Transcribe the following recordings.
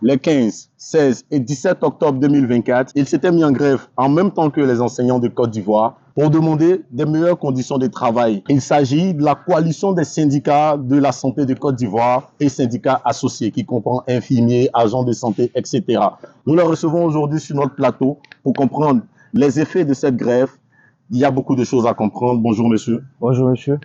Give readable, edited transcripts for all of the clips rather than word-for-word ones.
les 15, 16 et 17 octobre 2024, ils s'étaient mis en grève en même temps que les enseignants de Côte d'Ivoire pour demander des meilleures conditions de travail. Il s'agit de la coalition des syndicats de la santé de Côte d'Ivoire et syndicats associés qui comprend infirmiers, agents de santé, etc. Nous les recevons aujourd'hui sur notre plateau pour comprendre les effets de cette grève. Il y a beaucoup de choses à comprendre. Bonjour monsieur. Bonjour monsieur.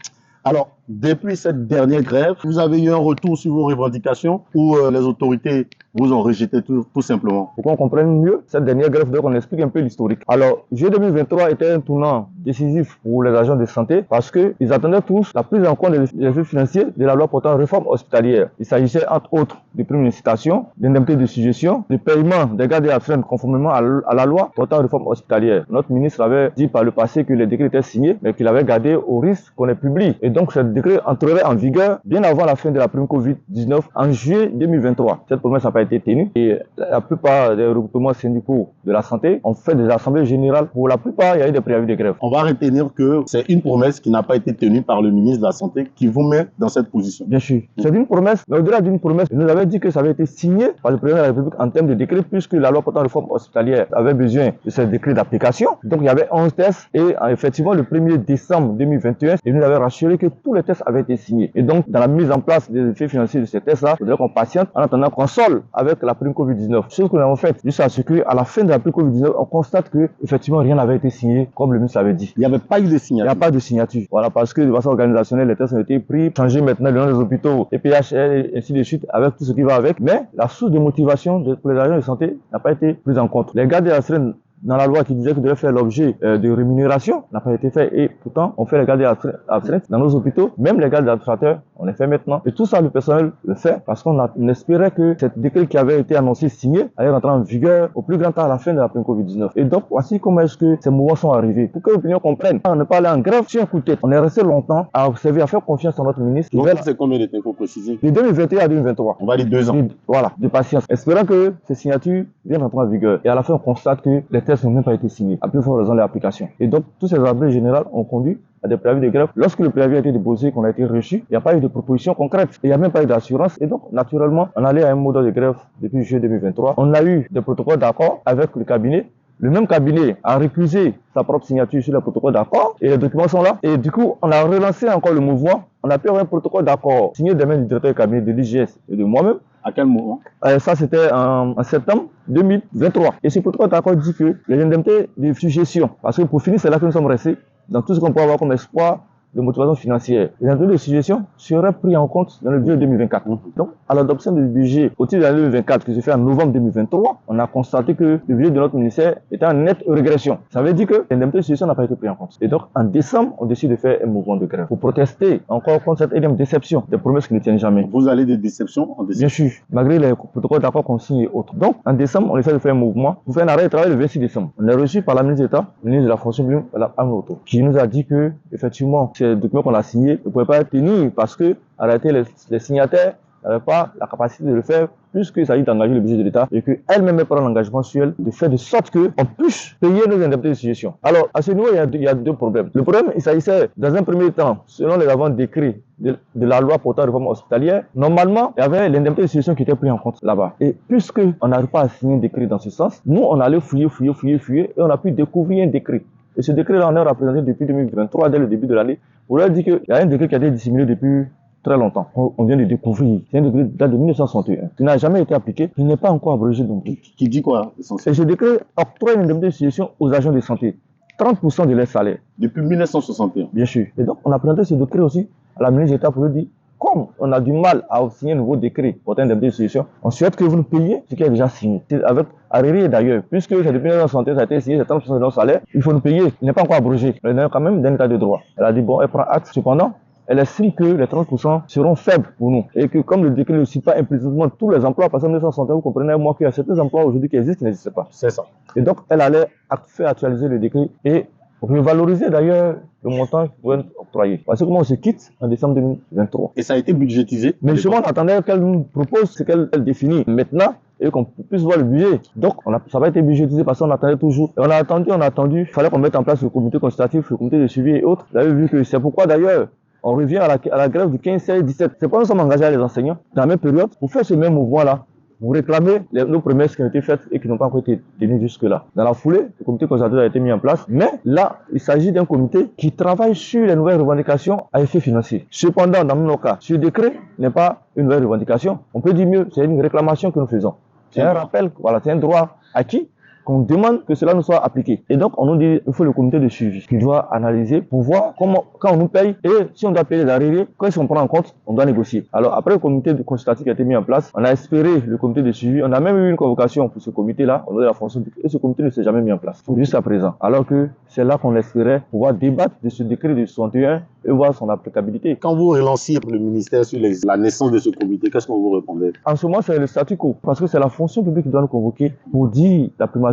Alors, depuis cette dernière grève, vous avez eu un retour sur vos revendications ou les autorités vous ont rejeté tout simplement? Pour qu'on comprenne mieux cette dernière grève, donc on explique un peu l'historique. Alors, juillet 2023 était un tournant décisif pour les agents de santé parce qu'ils attendaient tous la prise en compte des effets financiers de la loi portant réforme hospitalière. Il s'agissait entre autres de primes d'incitation, d'indemnités de suggestion, de paiement des gardes et absents conformément à la loi portant réforme hospitalière. Notre ministre avait dit par le passé que les décrets étaient signés, mais qu'il avait gardé au risque qu'on les publie. Et donc, ce décret entrerait en vigueur bien avant la fin de la prime Covid-19 en juillet 2023. Cette promesse n'a pas été tenue et la plupart des regroupements syndicaux de la santé ont fait des assemblées générales. Pour la plupart, il y a eu des préavis de grève. On va retenir que c'est une promesse qui n'a pas été tenue par le ministre de la Santé qui vous met dans cette position. Bien sûr. C'est une promesse, mais au-delà d'une promesse, il nous avait dit que ça avait été signé par le président de la République en termes de décret puisque la loi portant réforme hospitalière avait besoin de ce décret d'application. Donc il y avait 11 tests et effectivement le 1er décembre 2021, il nous avait rassuré que tous les tests avaient été signés. Et donc dans la mise en place des effets financiers de ces tests-là, il faudrait qu'on patiente en attendant qu'on solde avec la prime Covid-19. Chose que nous avons faite juste à ce qu'à la fin de la prime Covid-19, on constate que effectivement rien n'avait été signé comme le ministre l'avait dit. Il n'y avait pas eu de signature. Il n'y a pas de signature. Voilà, parce que de façon organisationnelle, les tests ont été pris, changés maintenant le nom des hôpitaux, EPH et ainsi de suite, avec tout ce qui va avec. Mais la source de motivation pour les agents de santé n'a pas été prise en compte. Les gardes et astreintes dans la loi qui disait qu'ils devaient faire l'objet de rémunération n'a pas été fait et pourtant on fait les gardes astreintes dans nos hôpitaux, même les gardes administrateurs on les fait maintenant et tout ça le personnel le fait parce qu'on espérait que ce décret qui avait été annoncé signé allait rentrer en vigueur au plus grand temps à la fin de la prime Covid-19 et donc voici comment est-ce que ces mouvements sont arrivés pour que l'opinion comprenne. On n'est pas allé en grève sur un coup de tête, on est resté longtemps à observer, à faire confiance à notre ministre. Donc c'est combien de temps, il faut préciser? De 2021 à 2023. On va dire 2 ans. Voilà, de patience, espérant que ces signatures viennent rentrer en vigueur et à la fin on constate que les tests n'ont même pas été signés, à plus forte raison de l'application. Et donc, tous ces assemblées générales ont conduit à des préavis de grève. Lorsque le préavis a été déposé, qu'on a été reçu, il n'y a pas eu de proposition concrète. Il n'y a même pas eu d'assurance. Et donc, naturellement, on allait à un mode de grève depuis juillet 2023. On a eu des protocoles d'accord avec le cabinet. Le même cabinet a récusé sa propre signature sur le protocole d'accord et les documents sont là. Et du coup, on a relancé encore le mouvement. On a pu avoir un protocole d'accord signé des mains du directeur du cabinet de l'IGS et de moi-même. À quel moment? Ça, c'était en septembre 2023. Et ce protocole d'accord dit que les indemnités de suggestion, parce que pour finir, c'est là que nous sommes restés, dans tout ce qu'on peut avoir comme espoir de motivation financière. Les indemnités de suggestion seraient pris en compte dans le budget 2024. Donc, à l'adoption du budget au titre de l'année 2024, qui se fait en novembre 2023, on a constaté que le budget de notre ministère était en nette régression. Ça veut dire que les indemnités de suggestion n'ont pas été prises en compte. Et donc, en décembre, on décide de faire un mouvement de grève pour protester encore contre cette énième déception, des promesses qui ne tiennent jamais. Vous allez de déception en déception? Bien sûr, malgré les protocoles d'accord qu'on signe et autres. Donc, en décembre, on essaie de faire un mouvement pour faire un arrêt de travail le 26 décembre. On est reçu par la ministre d'État, le ministre de la fonction publique, Mme Amloto, qui nous a dit que, effectivement, ces documents qu'on a signés ne pouvaient pas être tenus parce que, en réalité, les signataires n'avaient pas la capacité de le faire puisqu'il s'agit d'engager le budget de l'État et qu'elle-même prend l'engagement sur elle de faire de sorte qu'on puisse payer nos indemnités de suggestion. Alors, à ce niveau, il y a deux problèmes. Le problème, il s'agissait, dans un premier temps, selon les avant décrits de la loi portant réforme hospitalière, normalement, il y avait l'indemnité de suggestion qui était prise en compte là-bas. Et puisqu'on n'arrive pas à signer un décret dans ce sens, nous, on allait fouiller et on a pu découvrir un décret. Et ce décret-là, on est représenté depuis 2023, dès le début de l'année. On leur dit qu'il y a un décret qui a été dissimulé depuis très longtemps. On vient de découvrir. C'est un décret date de 1961. Qui n'a jamais été appliqué. Il n'est pas encore abrogé donc. Qui dit quoi? Et ce décret octroie une indemnité de suggestion aux agents de santé. 30% de leur salaire. Depuis 1961. Bien sûr. Et donc, on a présenté ce décret aussi à la ministre d'État pour lui dire, comme on a du mal à signer un nouveau décret pour une indemnité de suggestion, on souhaite que vous nous payiez ce qui est déjà signé. Avec Hariri d'ailleurs, puisque c'est depuis 1961, ça a été signé, c'est 30% de notre salaire, il faut nous payer. Il n'est pas encore abrogé. Mais il est quand même d'un état de droit. Elle a dit, bon, elle prend acte. Cependant, elle estime que les 30% seront faibles pour nous. Et que comme le décret ne cite pas implicitement tous les emplois, parce que 1961, vous comprenez moi qu'il y a certains emplois aujourd'hui qui existent, qui n'existent pas. C'est ça. Et donc, elle allait faire actualiser le décret et revaloriser d'ailleurs le montant qui pourrait être octroyé. Parce que comment on se quitte en décembre 2023. Et ça a été budgétisé. Mais justement, on attendait qu'elle nous propose ce qu'elle définit maintenant et qu'on puisse voir le budget. Donc, ça n'a pas été budgétisé parce qu'on attendait toujours. Et on a attendu. Il fallait qu'on mette en place le comité consultatif, le comité de suivi et autres. Vous avez vu que c'est pourquoi d'ailleurs, on revient à la grève du 15, 16, 17. C'est pourquoi nous sommes engagés à les enseignants dans la même période pour faire ce même mouvement-là. vous réclamez nos promesses qui ont été faites et qui n'ont pas encore été tenues jusque-là. Dans la foulée, le comité concertateur a été mis en place, mais là, il s'agit d'un comité qui travaille sur les nouvelles revendications à effet financier. Cependant, dans nos cas, ce décret n'est pas une nouvelle revendication. On peut dire mieux, c'est une réclamation que nous faisons. C'est un rappel, voilà, c'est un droit acquis qu'on demande que cela nous soit appliqué. Et donc, on nous dit qu'il faut le comité de suivi qui doit analyser pour voir comment, quand on nous paye et si on doit payer les arriérés, quand on prend en compte, on doit négocier. Alors, après le comité de consultatif qui a été mis en place, on a espéré le comité de suivi. On a même eu une convocation pour ce comité-là, au niveau de la fonction publique, et ce comité ne s'est jamais mis en place, jusqu'à présent. Alors que c'est là qu'on espérait pouvoir débattre de ce décret de 61 et voir son applicabilité. Quand vous relanciez le ministère sur la naissance de ce comité, qu'est-ce qu'on vous répondait? En ce moment, c'est le statu quo, parce que c'est la fonction publique qui doit nous convoquer pour dire la primature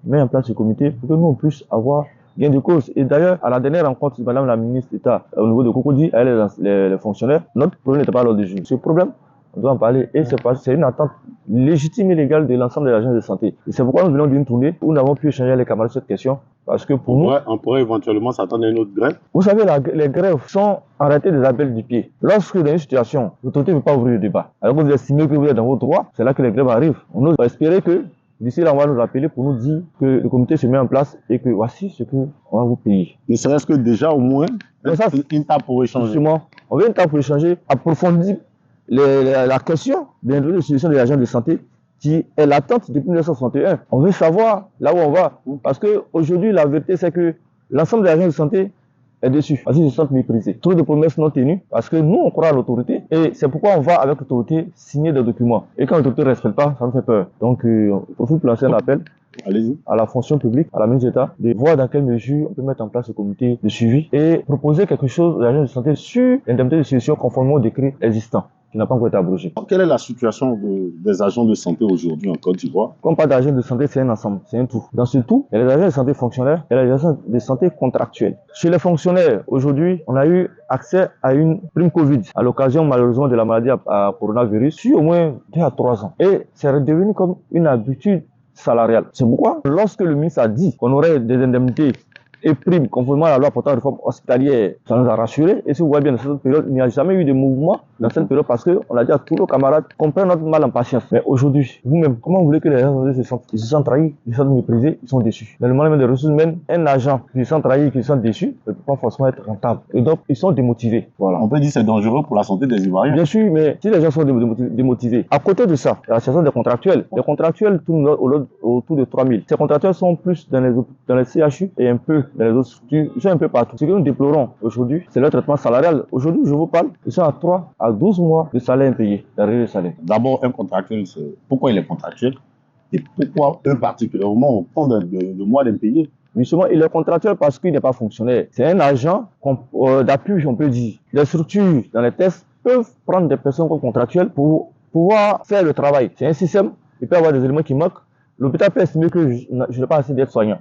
met en place ce comité pour que nous on puisse avoir gain de cause. Et d'ailleurs, à la dernière rencontre, Madame la ministre d'État au niveau de Cocody, elle et les fonctionnaires, notre problème n'était pas à l'ordre du jour. Ce problème, on doit en parler et c'est une attente légitime et légale de l'ensemble des agents de santé. Et c'est pourquoi nous venons d'une tournée où nous avons pu échanger avec les camarades sur cette question. Parce que pour nous, on pourrait éventuellement s'attendre à une autre grève. Vous savez, les grèves sont en réalité des appels du pied. Lorsque dans une situation, l'autorité ne veut pas ouvrir le débat, alors que vous estimez que vous êtes dans vos droits, c'est là que les grèves arrivent. On ose espérer que d'ici là, on va nous rappeler pour nous dire que le comité se met en place et que voici ce qu'on va vous payer. Ne serait-ce que déjà au moins une table pour échanger. Justement, on veut une table pour échanger, approfondir la question de l'introduction des agents de santé qui est latente depuis 1961. On veut savoir là où on va. Parce qu'aujourd'hui, la vérité, c'est que l'ensemble des agents de santé est déçu. Parce qu'ils se sentent méprisés. Trop de promesses non tenues. Parce que nous, on croit à l'autorité. Et c'est pourquoi on va avec l'autorité signer des documents. Et quand l'autorité ne respecte pas, ça nous fait peur. Donc, on profite pour lancer un appel à la fonction publique, à la ministre d'État, de voir dans quelle mesure on peut mettre en place ce comité de suivi et proposer quelque chose aux agents de santé sur l'indemnité de solution conformément au décret existant, qui n'a pas encore été abrogé. Quelle est la situation des agents de santé aujourd'hui en Côte d'Ivoire? Comme pas d'agents de santé, c'est un ensemble, c'est un tout. Dans ce tout, il y a les agents de santé fonctionnaires et les agents de santé contractuels. Chez les fonctionnaires, aujourd'hui, on a eu accès à une prime Covid à l'occasion malheureusement de la maladie à coronavirus sur au moins 2 à 3 ans. Et c'est redevenu comme une habitude salariale. C'est pourquoi, lorsque le ministre a dit qu'on aurait des indemnités et primes conformément à la loi portant la réforme hospitalière, ça nous a rassurés. Et si vous voyez bien, dans cette période, il n'y a jamais eu de mouvement dans cette période parce qu'on a dit à tous nos camarades qu'on prenne notre mal en patience. Mais aujourd'hui, vous-même, comment vous voulez que les gens se sentent? Ils se sentent trahis, ils se sentent méprisés, ils sont déçus. Dans le monde des ressources humaines, un agent qui se sent trahi, qui se sent déçu, ne peut pas forcément être rentable. Et donc, ils sont démotivés. Voilà. On peut dire que c'est dangereux pour la santé des Ivoiriens. Bien sûr, mais si les gens sont démotivés, à côté de ça, il y a la situation des contractuels. Les contractuels tournent autour de 3000. Ces contractuels sont plus dans les CHU et un peu dans les autres structures. Ils sont un peu partout. Ce que nous déplorons aujourd'hui, c'est leur traitement salarial. Aujourd'hui, je vous parle, ils sont à 3 à 12 mois de salaire impayé, d'arrière de salaire. D'abord, un contractuel, pourquoi il est contractuel et pourquoi eux particulièrement on prend de mois d'impayé? Justement, il est contractuel parce qu'il n'est pas fonctionnaire. C'est un agent d'appui, on peut dire. Les structures dans les tests peuvent prendre des personnes comme contractuelles pour pouvoir faire le travail. C'est un système, il peut y avoir des éléments qui manquent. L'hôpital peut estimer que je n'ai pas assez d'aides-soignants.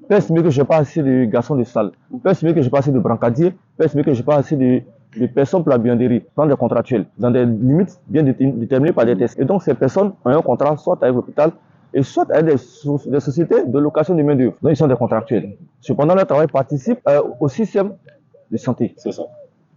Peut estimer que je n'ai pas assez de garçons de salle. Peut estimer que je n'ai pas assez de brancadiers. Peut estimer que je n'ai pas assez de personnes pour la buanderie, prendre des contractuels, dans des limites bien déterminées par des tests. Et donc, ces personnes ont un contrat soit avec l'hôpital, et soit avec des sociétés de location de main-d'œuvre. Donc, ils sont des contractuels. Cependant, leur travail participe au système de santé. C'est ça.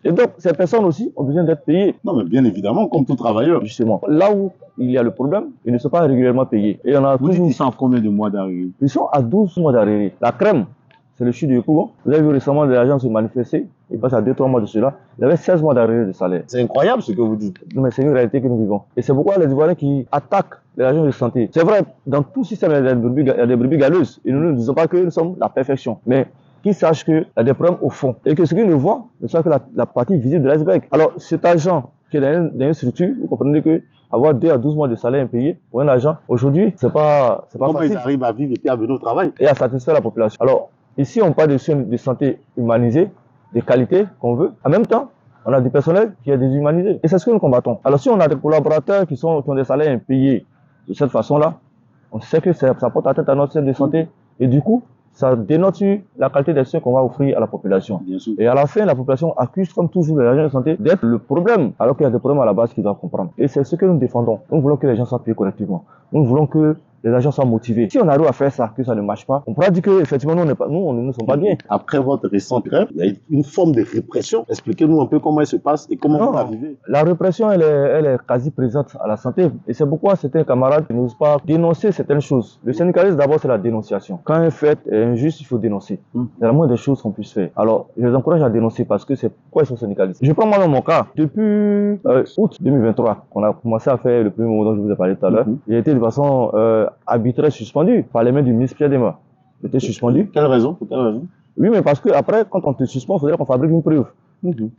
Et donc, ces personnes aussi ont besoin d'être payées. Non, mais bien évidemment, comme tout travailleur. Justement. Là où il y a le problème, ils ne sont pas régulièrement payés. Et on a toujours... Ils sont à combien de mois d'arrivée? Ils sont à 12 mois d'arrivée. La crème, c'est le chute de Yopougon. Vous avez vu récemment des agents se manifester. Il passe à 2-3 mois de cela. Il avait 16 mois d'arrivée de salaire. C'est incroyable ce que vous dites. Non, mais c'est une réalité que nous vivons. Et c'est pourquoi les Ivoiriens qui attaquent les agents de santé. C'est vrai, dans tout système, il y a des brebis galeuses. Et nous ne disons pas que nous sommes la perfection. Mais qu'ils sachent qu'il y a des problèmes au fond. Et que ce qu'ils ne voient ne soit que la partie visible de l'iceberg. Alors, cet agent qui est dans une structure, vous comprenez que avoir 2 à 12 mois de salaire impayé pour un agent, aujourd'hui, c'est pas Comment facile. Ils arrivent à vivre et à venir au travail? Et à satisfaire la population. Alors, ici, on parle de soins de santé humanisés, des qualités qu'on veut. En même temps, on a du personnel qui est déshumanisé. Et c'est ce que nous combattons. Alors, si on a des collaborateurs qui ont des salaires impayés de cette façon-là, on sait que ça porte atteinte à notre système de santé. Et du coup, ça dénote sur la qualité des soins qu'on va offrir à la population. Bien sûr. Et à la fin, la population accuse, comme toujours, les agents de santé d'être le problème, alors qu'il y a des problèmes à la base qu'ils doivent comprendre. Et c'est ce que nous défendons. Nous voulons que les gens soient payés correctement. Nous voulons que les agents soient motivés. Si on arrive à faire ça, que ça ne marche pas, on pourra dire que effectivement nous ne sommes pas bien. Après votre récente grève, il y a eu une forme de répression. Expliquez-nous un peu comment elle se passe et comment vous arrivez. La répression, elle est quasi présente à la santé. Et c'est pourquoi certains camarades n'osent pas dénoncer certaines choses. Le syndicalisme, d'abord, c'est la dénonciation. Quand un fait est injuste, il faut dénoncer. C'est la moindre des choses qu'on puisse faire. Alors, je les encourage à dénoncer parce que c'est pourquoi ils sont syndicalistes. Je prends moi dans mon cas. Depuis août 2023, qu'on a commencé à faire le premier moment dont je vous ai parlé tout à l'heure, j'ai été de façon arbitraire suspendu par les mains du ministre Pierre Demar. J'étais suspendu. Quelle raison? Pour quelle raison? Oui, mais parce que après, quand on te suspend, il faudrait qu'on fabrique une preuve.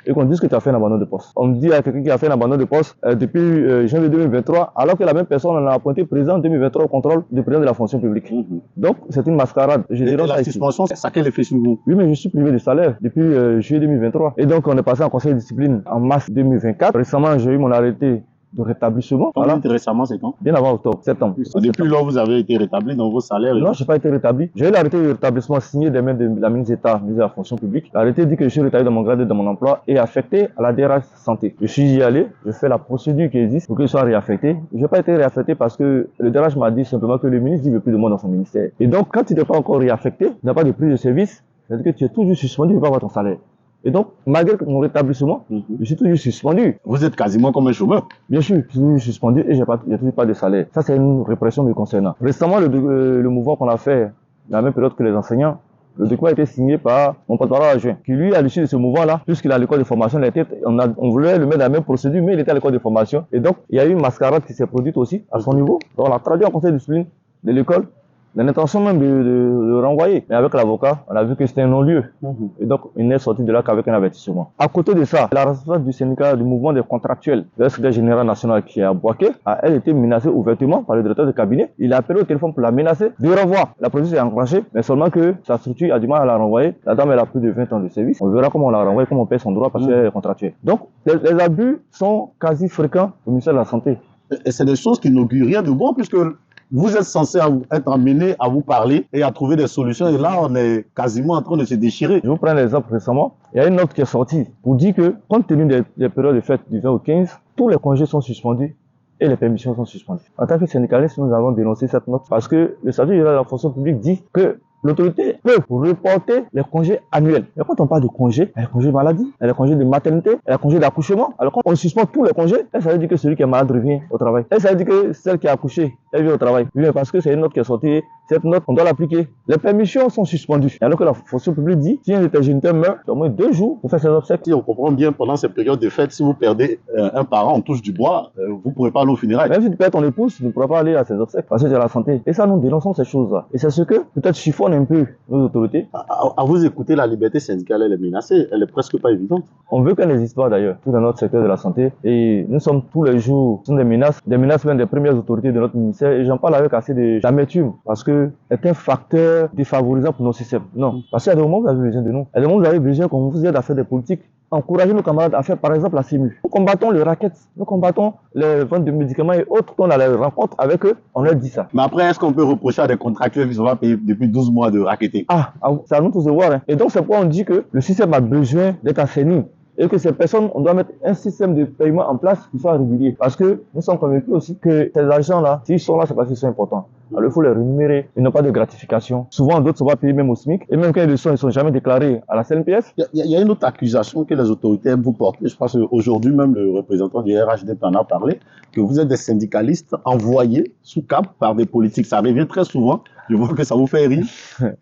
Et qu'on dise que tu as fait un abandon de poste. On me dit à quelqu'un qui a fait un abandon de poste depuis janvier 2023, alors que la même personne en a appointé président en 2023 au contrôle du président de la fonction publique. Donc, c'est une mascarade. Et la suspension, ça a quel effet sur vous? Oui, mais je suis privé de salaire depuis juillet 2023. Et donc, on est passé en conseil de discipline en mars 2024. Récemment, j'ai eu mon arrêté de rétablissement. Voilà. Récemment, c'est quand? Bien avant octobre, septembre. Depuis lors, vous avez été rétabli dans vos salaires? Non, je n'ai pas été rétabli. J'ai eu l'arrêté de rétablissement signé des mains de la ministre d'État, ministre de la fonction publique. L'arrêté dit que je suis rétabli dans mon grade et dans mon emploi et affecté à la DRH santé. Je suis y allé, je fais la procédure qui existe pour que je sois réaffecté. Je n'ai pas été réaffecté parce que le DRH m'a dit simplement que le ministre ne veut plus de moi dans son ministère. Et donc, quand tu n'es pas encore réaffecté, tu n'as pas de prise de service, c'est-à-dire que tu es toujours suspendu, tu ne peux pas avoir ton salaire. Et donc, malgré mon rétablissement, je suis toujours suspendu. Vous êtes quasiment comme un chômeur. Bien sûr, je suis toujours suspendu et j'ai toujours pas de salaire. Ça, c'est une répression me concernant. Récemment, le mouvement qu'on a fait, dans la même période que les enseignants, le document a été signé par mon porte-parole adjoint, qui lui, à l'issue de ce mouvement-là, puisqu'il est à l'école de formation, on voulait le mettre dans la même procédure, mais il était à l'école de formation. Et donc, il y a eu une mascarade qui s'est produite aussi à son niveau. Donc, on a traduit en conseil de discipline de l'école l'intention même de le renvoyer. Mais avec l'avocat, on a vu que c'était un non-lieu. Et donc, il n'est sorti de là qu'avec un avertissement. À côté de ça, la responsable du syndicat du mouvement des contractuels, le secrétaire général national qui est à Boaké, a elle été menacée ouvertement par le directeur de cabinet. Il a appelé au téléphone pour la menacer de renvoi. La procédure est enclenchée, mais seulement que sa structure a du mal à la renvoyer. La dame, elle a plus de 20 ans de service. On verra comment on la renvoie, comment on paie son droit parce qu'elle est contractuelle. Donc, les abus sont quasi fréquents au ministère de la Santé. Et c'est des choses qui n'augurent rien de bon puisque vous êtes censé être amené à vous parler et à trouver des solutions. Et là, on est quasiment en train de se déchirer. Je vous prends l'exemple récemment. Il y a une note qui est sortie pour dire que, compte tenu des périodes de fête du 20 au 15, tous les congés sont suspendus et les permissions sont suspendues. En tant que syndicaliste, nous avons dénoncé cette note parce que le statut général de la fonction publique dit que l'autorité peut reporter les congés annuels. Mais quand on parle de congés, il y a les congés de maladie, il y a les congés de maternité, il y a les congés d'accouchement. Alors quand on suspend tous les congés, ça veut dire que celui qui est malade revient au travail. Et ça veut dire que celle qui a accouché, elle vient au travail. Oui, parce que c'est une note qui est sortie. Cette note, on doit l'appliquer. Les permissions sont suspendues. Alors que la fonction publique dit, si un de tes géniteurs meurt, il y a au moins 2 jours pour faire ses obsèques. Si on comprend bien, pendant cette période de fête, si vous perdez un parent, on touche du bois, vous ne pourrez pas aller aux funérailles. Même si tu perds ton épouse, tu ne pourras pas aller à ses obsèques parce que c'est la santé. Et ça, nous dénonçons ces choses-là. Et c'est ce que peut-être chiffonne un peu nos autorités. À vous écouter, la liberté syndicale, elle est menacée. Elle est presque pas évidente. On veut qu'elle n'existe pas d'ailleurs, tout dans notre secteur de la santé. Et nous sommes tous les jours, ce sont des menaces même des premières autorités de notre ministère. Et j'en parle avec assez d'amertume parce que c'est un facteur défavorisant pour nos systèmes. Non. Parce qu'il y a des moments où vous avez besoin de nous. Il y a des moments où vous avez besoin qu'on vous aide à faire des politiques. Encourager nos camarades à faire par exemple la CEMU. Nous combattons les rackets, nous combattons les ventes de médicaments et autres. Quand on a les rencontres avec eux, on leur dit ça. Mais après, est-ce qu'on peut reprocher à des contractuels qui sont pas payés depuis 12 mois de racketter? C'est à nous tous de voir. Et donc c'est pourquoi on dit que le système a besoin d'être assaini. Et que ces personnes, on doit mettre un système de paiement en place qui soit régulier. Parce que nous sommes convaincus aussi que ces agents-là, s'ils sont là, c'est parce qu'ils sont importants. Alors il faut les rémunérer. Ils n'ont pas de gratification. Souvent, d'autres sont pas payés même au SMIC. Et même quand ils ne sont jamais déclarés à la CNPF. Il y a une autre accusation que les autorités aiment vous porter. Je pense qu'aujourd'hui, même le représentant du RHDP en a parlé, que vous êtes des syndicalistes envoyés sous cap par des politiques. Ça revient très souvent. Je vois que ça vous fait rire.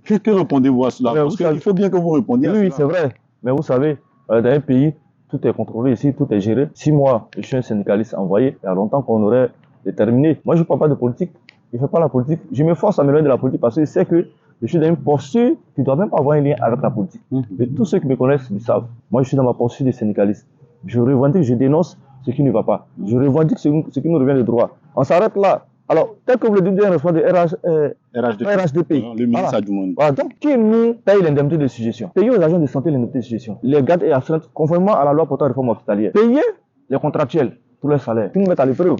Que répondez-vous à cela? Parce qu'il faut bien que vous répondiez à cela. Oui, c'est vrai. Mais vous savez, dans un pays, tout est contrôlé ici, tout est géré. Si moi, je suis un syndicaliste envoyé, il y a longtemps qu'on aurait déterminé. Moi, je ne parle pas de politique. Je ne fais pas la politique. Je me force à m'éloigner de la politique parce que je sais que je suis dans une posture qui ne doit même pas avoir un lien avec la politique. Et tous ceux qui me connaissent le savent. Moi, je suis dans ma posture de syndicaliste. Je revendique, je dénonce ce qui ne va pas. Je revendique ce qui nous revient de droit. On s'arrête là. Alors, tel que vous le dites, un responsable de RHDP. Le ministre Adjoumani. Voilà, donc, qui nous paye l'indemnité de suggestion? Payer aux agents de santé l'indemnité de suggestion. Les gardes et astreintes, conformément à la loi portant réforme hospitalière. Payer les contractuels pour leur salaire. Qui nous mettent à l'épreuve.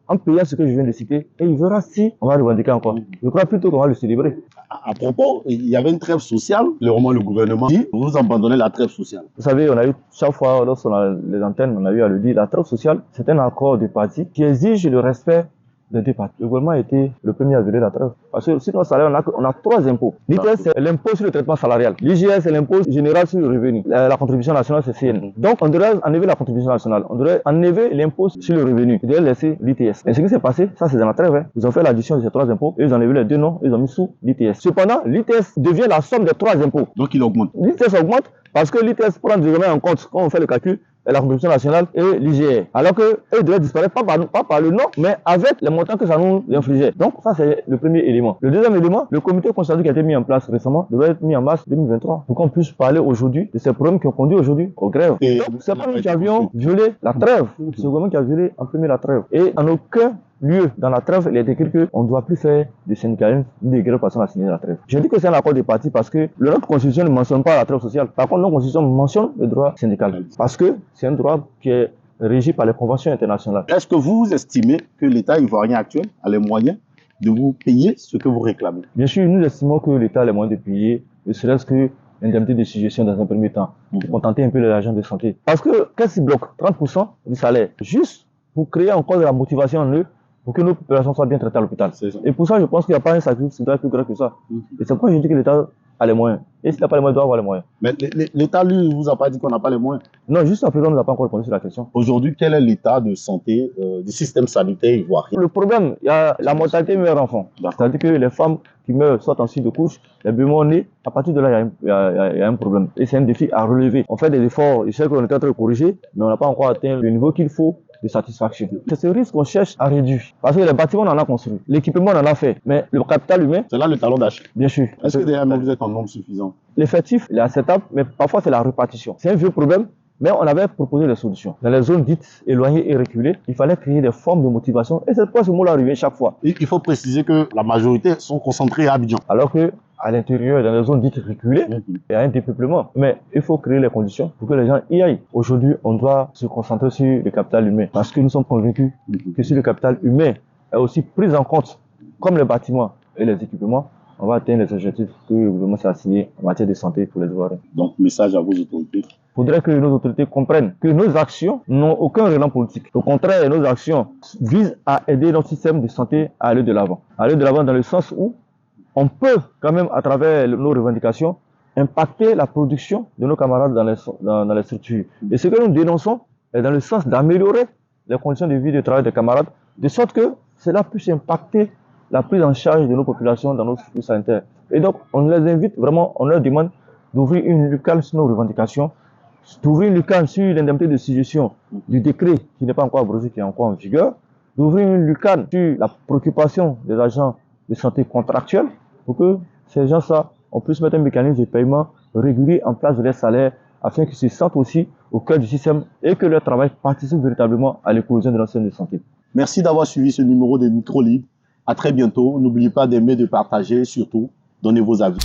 En payant ce que je viens de citer. Et il verra si on va revendiquer encore. Je crois plutôt qu'on va le célébrer. À propos, il y avait une trêve sociale. Le gouvernement dit, vous abandonnez la trêve sociale. Vous savez, on a eu, chaque fois, lorsqu'on a les antennes, on a eu à le dire, la trêve sociale, c'est un accord de parti qui exige le respect des deux parties. Le gouvernement a été le premier à violer la trêve. Parce que sur notre salaire, on a 3 impôts. L'ITS, c'est l'impôt sur le traitement salarial. L'IGS, c'est l'impôt général sur le revenu. La contribution nationale, c'est CN. Donc, on devrait enlever la contribution nationale. On devrait enlever l'impôt sur le revenu. On devrait laisser l'ITS. Et ce qui s'est passé, ça c'est dans la trêve. Ils ont fait l'addition de ces 3 impôts et ils ont enlevé les 2 noms, ils ont mis sous l'ITS. Cependant, l'ITS devient la somme des 3 impôts. Donc il augmente. L'ITS augmente parce que l'ITS prend désormais en compte, quand on fait le calcul, la contribution nationale et l'IGR. Alors que eux devaient disparaître, pas par le nom, mais avec les montants que ça nous infligeait. Donc ça c'est le premier élément. Le deuxième élément, le comité consultatif qui a été mis en place récemment devrait être mis en mars 2023 pour qu'on puisse parler aujourd'hui de ces problèmes qui ont conduit aujourd'hui aux grèves. Et donc c'est pas nous qui avions violé la trêve, c'est le gouvernement qui a violé en premier la trêve. Et en aucun lieu dans la trêve, il est écrit qu'on ne doit plus faire de syndicalisme ni de grève parce qu'on a signé la trêve. Je dis que c'est un accord des partis parce que notre constitution ne mentionne pas la trêve sociale. Par contre, notre constitution mentionne le droit syndical parce que c'est un droit qui est régi par les conventions internationales. Est-ce que vous estimez que l'État ivoirien actuel a les moyens de vous payer ce que vous réclamez? Bien sûr, nous estimons que l'État a les moyens de payer, ne serait-ce que l'indemnité de suggestion dans un premier temps, pour contenter un peu les agents de santé. Parce que qu'est-ce qui bloque 30% du salaire, juste pour créer encore de la motivation en eux, pour que nos populations soient bien traitées à l'hôpital. Et pour ça, je pense qu'il n'y a pas un sacrifice qui doit être plus grand que ça. Et c'est pourquoi je dis que l'État a les moyens. Et s'il n'a pas les moyens, il doit avoir les moyens. Mais l'État, lui, ne vous a pas dit qu'on n'a pas les moyens? Non, juste la présidente ne nous a pas encore répondu sur la question. Aujourd'hui, quel est l'état de santé du système sanitaire ivoirien? Le problème, il y a la mortalité mère-enfant. C'est-à-dire que les femmes qui meurent soit en suite de couche, les bébés nés, à partir de là, il y a un problème. Et c'est un défi à relever. On fait des efforts, je sais qu'on est en train de corriger, mais on n'a pas encore atteint le niveau qu'il faut de satisfaction. C'est ce risque qu'on cherche à réduire. Parce que les bâtiments, on en a construit. L'équipement, on en a fait. Mais le capital humain... C'est là le talon d'Achille. Bien sûr. Est-ce que derrière vous êtes en nombre suffisant? L'effectif, il est acceptable, mais parfois c'est la répartition. C'est un vieux problème, mais on avait proposé des solutions. Dans les zones dites éloignées et reculées, il fallait créer des formes de motivation. Et c'est pourquoi ce mot-là revient chaque fois. Il faut préciser que la majorité sont concentrées à Abidjan. Alors que à l'intérieur, dans les zones dites reculées, il y a un dépeuplement. Mais il faut créer les conditions pour que les gens y aillent. Aujourd'hui, on doit se concentrer sur le capital humain. Parce que nous sommes convaincus que si le capital humain est aussi pris en compte, comme les bâtiments et les équipements, on va atteindre les objectifs que le gouvernement s'est assigné en matière de santé pour les Ivoiriens. Donc, message à vos autorités. Il faudrait que nos autorités comprennent que nos actions n'ont aucun relent politique. Au contraire, nos actions visent à aider notre système de santé à aller de l'avant. Aller de l'avant dans le sens où on peut quand même, à travers nos revendications, impacter la production de nos camarades dans les structures. Et ce que nous dénonçons est dans le sens d'améliorer les conditions de vie et de travail des camarades, de sorte que cela puisse impacter la prise en charge de nos populations dans nos structures sanitaires. Et donc, on les invite vraiment, on leur demande d'ouvrir une lucane sur nos revendications, d'ouvrir une lucane sur l'indemnité de suggestion du décret qui n'est pas encore abrogé, qui est encore en vigueur, d'ouvrir une lucane sur la préoccupation des agents de santé contractuels, pour que ces gens-là, on puisse mettre un mécanisme de paiement régulier en place de leurs salaires, afin qu'ils se sentent aussi au cœur du système et que leur travail participe véritablement à l'éclosion de notre système de santé. Merci d'avoir suivi ce numéro des Micro Libres. À très bientôt. N'oubliez pas d'aimer, de partager, surtout, donnez vos avis.